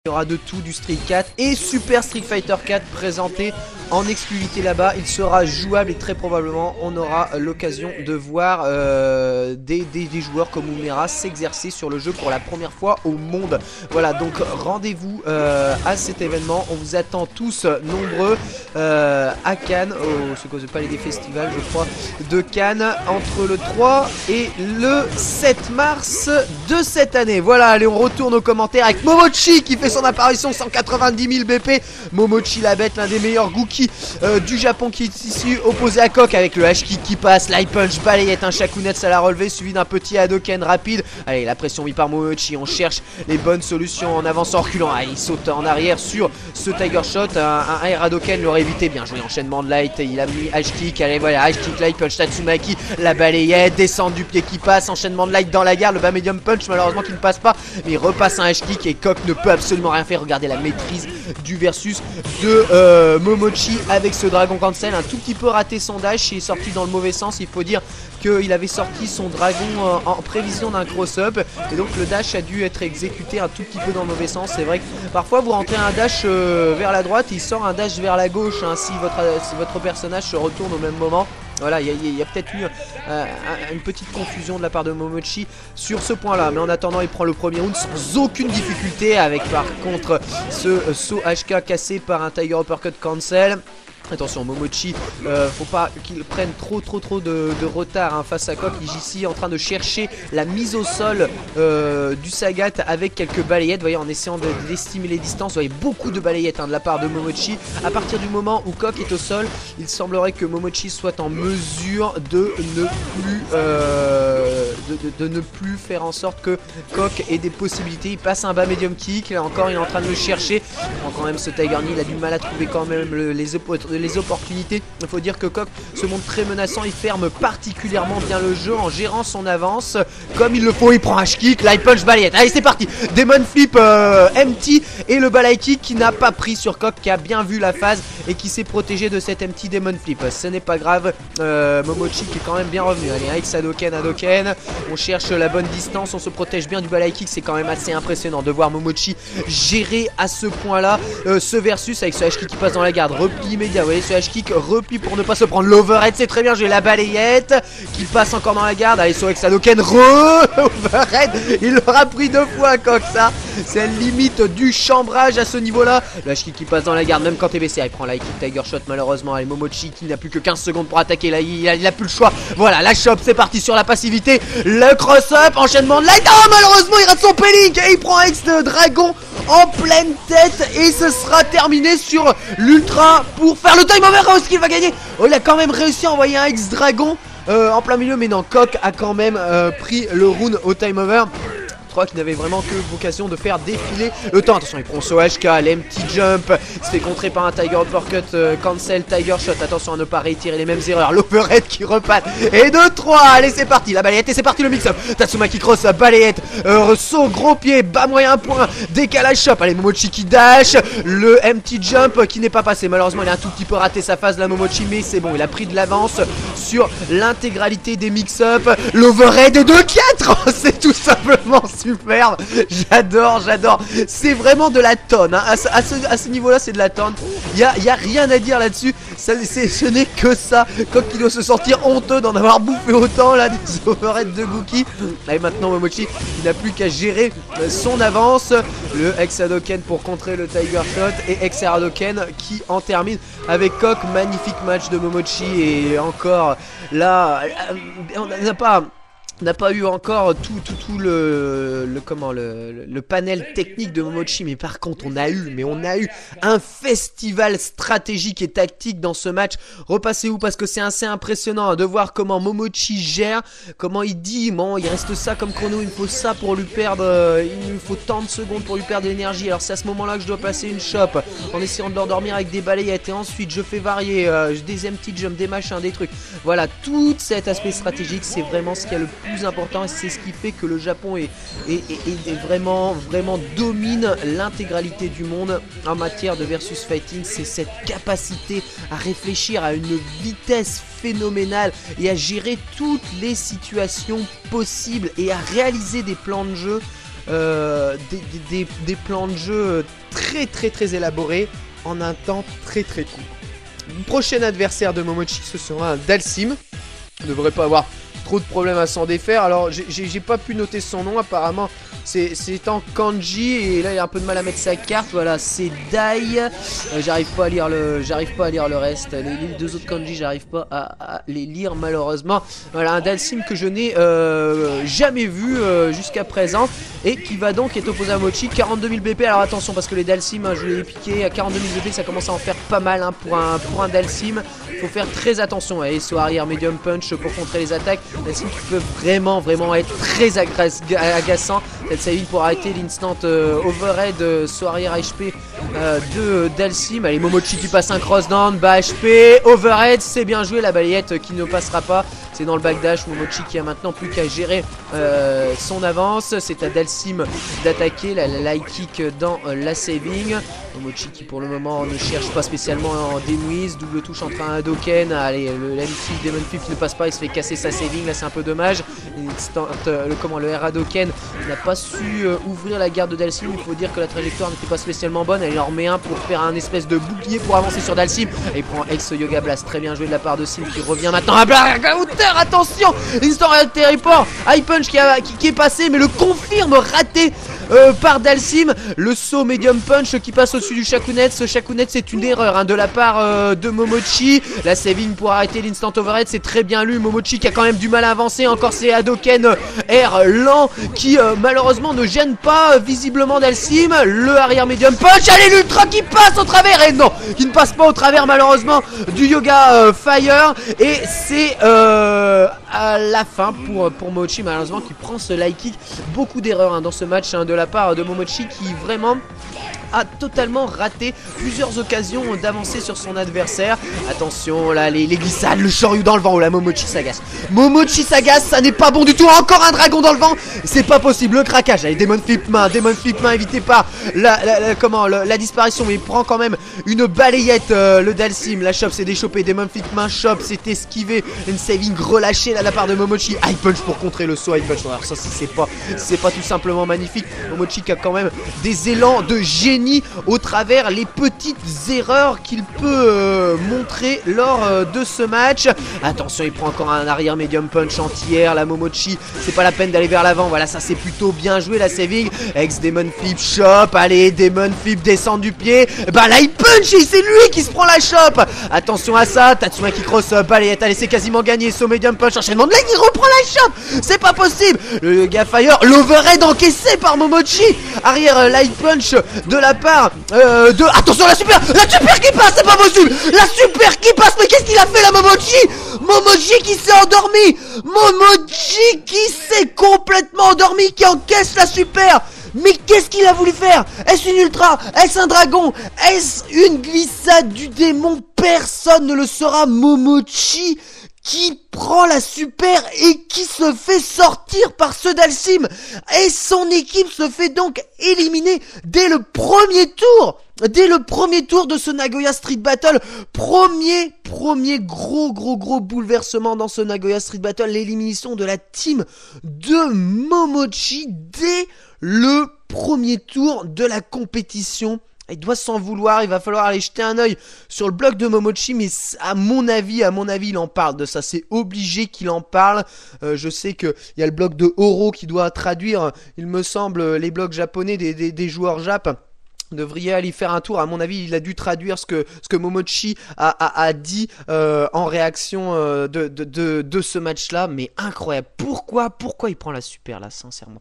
Il y aura de tout, du Street 4 et Super Street Fighter 4 présenté en exclusivité là-bas. Il sera jouable et très probablement on aura l'occasion de voir des joueurs comme Umera s'exercer sur le jeu pour la première fois au monde. Voilà, donc rendez-vous à cet événement. On vous attend tous nombreux à Cannes, au Palais des Festivals je crois, de Cannes, entre le 3 et le 7 mars de cette année. Voilà, allez, on retourne aux commentaires avec Momochi qui fait son apparition, 190 000 BP. Momochi la bête, l'un des meilleurs Gookie du Japon, qui est ici opposé à Coq avec le H-Kick qui passe, light punch, balayette, un Shakunetsu à la relevée suivi d'un petit Hadoken rapide. Allez, la pression mise par Momochi, on cherche les bonnes solutions en avançant, en reculant. Ah, il saute en arrière sur ce Tiger Shot, un Air Hadoken l'aurait évité, bien joué, enchaînement de light, il a mis H-Kick, allez voilà, H-Kick, light punch, Tatsumaki, la balayette, descente du pied qui passe, enchaînement de light dans la garde, le bas medium punch malheureusement qui ne passe pas, mais il repasse un H-Kick et Coq ne peut absolument rien faire. Regardez la maîtrise du versus de Momochi avec ce dragon cancel, un tout petit peu raté son dash, il est sorti dans le mauvais sens. Il faut dire qu'il avait sorti son dragon en prévision d'un cross-up et donc le dash a dû être exécuté un tout petit peu dans le mauvais sens. C'est vrai que parfois vous rentrez un dash vers la droite, il sort un dash vers la gauche hein, si votre personnage se retourne au même moment. Voilà, il y a peut-être eu une petite confusion de la part de Momochi sur ce point là. Mais en attendant, il prend le premier round sans aucune difficulté, avec par contre ce saut HK cassé par un Tiger Uppercut cancel. Attention, Momochi, faut pas qu'il prenne trop de retard hein, face à Coq. Il est ici en train de chercher la mise au sol du Sagat avec quelques balayettes. Vous voyez, en essayant d'estimer les distances. Vous voyez, beaucoup de balayettes hein, de la part de Momochi. À partir du moment où Coq est au sol, il semblerait que Momochi soit en mesure de ne plus faire en sorte que Coq ait des possibilités. Il passe un bas medium kick. Là encore, il est en train de le chercher. Il prend quand même ce Tiger Knee. Il a du mal à trouver quand même les opportunités. Il faut dire que Coq se montre très menaçant. Il ferme particulièrement bien le jeu en gérant son avance comme il le faut. Il prend un kick, light punch, balayette. Allez, c'est parti. Demon flip empty et le balai kick qui n'a pas pris sur Coq, qui a bien vu la phase et qui s'est protégé de cet empty Demon flip. Ce n'est pas grave. Momochi qui est quand même bien revenu. Allez, avec Hadoken, on cherche la bonne distance, on se protège bien du balai kick. C'est quand même assez impressionnant de voir Momochi gérer à ce point là ce versus avec ce H-kick qui passe dans la garde, repli immédiat. Vous voyez ce H-kick, repli pour ne pas se prendre l'overhead, c'est très bien. J'ai la balayette qui passe encore dans la garde. Allez, sur Hadoken, overhead. Il l'aura pris deux fois Coq, ça c'est limite du chambrage à ce niveau là. Le H-kick qui passe dans la garde même quand t'es baissé. Il prend la kick Tiger Shot malheureusement. Allez, Momochi qui n'a plus que 15 secondes pour attaquer. Là il a plus le choix. Voilà, la chop, c'est parti sur la passivité. Le cross-up, enchaînement de light. Oh, malheureusement il rate son P-Link et il prend X de dragon en pleine tête et ce sera terminé sur l'ultra pour faire le time over. Est-ce qu'il va gagner? Oh, il a quand même réussi à envoyer un X-Dragon en plein milieu, mais non, Coq a quand même pris le round au time over. Je crois qu'il n'avait vraiment que vocation de faire défiler le temps. Attention, il prend ce HK, l'empty jump, il se fait contrer par un Tiger Uppercut cancel, Tiger Shot. Attention à ne pas réitérer les mêmes erreurs. L'overhead qui repart. Et 2-3, allez c'est parti, la balayette et c'est parti le mix-up. Tatsumaki cross, balayette, saut, gros pied, bas moyen point, décalage chop. Allez, Momochi qui dash, le empty jump qui n'est pas passé. Malheureusement, il a un tout petit peu raté sa phase la Momochi, mais c'est bon, il a pris de l'avance sur l'intégralité des mix-up. L'overhead de 4, c'est tout simplement superbe, j'adore. C'est vraiment de la tonne hein. À ce niveau là c'est de la tonne. Y a rien à dire là-dessus. Ce n'est que ça. Coq qui doit se sentir honteux d'en avoir bouffé autant là, des overheads de Gookie. Et maintenant Momochi il n'a plus qu'à gérer son avance. Le X Hadoken pour contrer le Tiger Shot et X Hadoken qui en termine avec Coq. Magnifique match de Momochi. Et encore là on n'a pas eu encore tout le panel technique de Momochi, mais par contre on a eu un festival stratégique et tactique dans ce match. Repassez-vous parce que c'est assez impressionnant hein, de voir comment Momochi gère, comment il dit bon, il reste ça comme chrono, il me faut ça pour lui perdre, il me faut tant de secondes pour lui perdre de l'énergie. Alors c'est à ce moment là que je dois passer une chop en essayant de l'endormir avec des balayettes et ensuite je fais varier des empty jump, des machins, des trucs. Voilà, tout cet aspect stratégique c'est vraiment ce qui a le plus important et c'est ce qui fait que le Japon est vraiment domine l'intégralité du monde en matière de versus fighting. C'est cette capacité à réfléchir à une vitesse phénoménale et à gérer toutes les situations possibles et à réaliser des plans de jeu des plans de jeu très élaborés en un temps très court. Le prochain adversaire de Momochi, ce sera un Dhalsim. On ne devrait pas avoir trop de problèmes à s'en défaire. Alors j'ai pas pu noter son nom, apparemment c'est en kanji et là il a un peu de mal à mettre sa carte. Voilà, c'est Dai. J'arrive pas à lire le reste. Les deux autres kanji, j'arrive pas à les lire malheureusement. Voilà, un Dhalsim que je n'ai jamais vu jusqu'à présent et qui va donc être opposé à Mochi. 42 000 BP. Alors attention parce que les Dhalsim, je l'ai piqué à 42 000 BP, ça commence à en faire pas mal hein, pour un Dhalsim. Faut faire très attention. Allez, soit arrière medium punch pour contrer les attaques. Dhalsim qui peut vraiment être très agaçant. Cette saving pour arrêter l'instant overhead soit arrière HP de Dhalsim. Allez, Momochi qui passe un cross down, bas HP, overhead, c'est bien joué, la balayette qui ne passera pas. C'est dans le backdash, Momochi qui a maintenant plus qu'à gérer son avance. C'est à Dhalsim d'attaquer, la light kick dans la saving. Momochi qui pour le moment ne cherche pas spécialement en démouise, double touche entre un Hadoken. Allez, le Demon Flip qui ne passe pas, il se fait casser sa saving, là c'est un peu dommage. Le R Hadoken n'a pas su ouvrir la garde de Dhalsim. Il faut dire que la trajectoire n'était pas spécialement bonne. Elle en remet un pour faire un espèce de bouclier pour avancer sur Dhalsim. Et il prend Ace Yoga Blast, très bien joué de la part de Sim qui revient maintenant à Blackout. Attention, Instant Reality Report, High Punch qui est passé mais le confirme raté par Dhalsim. Le saut Medium Punch qui passe au-dessus du Shakunet. Ce Shakunet c'est une erreur hein, de la part de Momochi. La saving pour arrêter l'Instant Overhead, c'est très bien lu. Momochi qui a quand même du mal à avancer. Encore ces Hadoken R lent qui malheureusement ne gêne pas visiblement Dhalsim. Le arrière Medium Punch, allez l'Ultra qui passe au travers. Et non, qui ne passe pas au travers malheureusement du Yoga Fire. Et c'est à la fin pour Momochi malheureusement qui prend ce light kick. Beaucoup d'erreurs hein, dans ce match hein, de la part de Momochi qui vraiment a totalement raté plusieurs occasions d'avancer sur son adversaire. Attention là les glissades, le Shoryu dans le vent. Oh là, Momochi s'agace. Momochi s'agace, ça n'est pas bon du tout. Encore un dragon dans le vent, c'est pas possible. Le craquage, allez, Demon Flip main évité par la disparition. Mais il prend quand même une balayette le Dhalsim. La chop c'est déchopé, Demon Flip main chop, c'est esquivé. Une saving relâchée là de la part de Momochi. High punch pour contrer le saut high punch. Alors ça c'est pas tout simplement magnifique. Momochi qui a quand même des élans de génie au travers les petites erreurs qu'il peut montrer lors de ce match. Attention, il prend encore un arrière medium punch anti-air. La Momochi, c'est pas la peine d'aller vers l'avant. Voilà, ça c'est plutôt bien joué la saving. Ex Demon Flip chop. Allez, Demon Flip descend du pied. Bah là il punch et c'est lui qui se prend la chop. Attention à ça. Tatsuma qui cross balayette. Allez, c'est quasiment gagné. So medium punch, enchaînement de leg, il reprend la chop. C'est pas possible. Le Gafire, l'overhead encaissé par Momochi. Arrière light punch de la part de... Attention la super qui passe, c'est pas possible. La super qui passe, mais qu'est-ce qu'il a fait la Momochi qui s'est endormi. Momochi qui s'est complètement endormi, qui encaisse la super. Mais qu'est-ce qu'il a voulu faire? Est-ce une ultra? Est-ce un dragon? Est-ce une glissade du démon? Personne ne le saura. Momochi qui prend la super et qui se fait sortir par ce Dhalsim. Et son équipe se fait donc éliminer dès le premier tour. Dès le premier tour de ce Nagoya Street Battle. Premier gros bouleversement dans ce Nagoya Street Battle. L'élimination de la team de Momochi dès le premier tour de la compétition. Il doit s'en vouloir, il va falloir aller jeter un oeil sur le blog de Momochi, mais à mon avis, il en parle de ça, c'est obligé qu'il en parle. Je sais qu'il y a le blog de Oro qui doit traduire, il me semble, les blogs japonais des joueurs jap. Devriez aller faire un tour, à mon avis il a dû traduire ce que Momochi a dit en réaction de ce match là. Mais incroyable, pourquoi il prend la super là, sincèrement.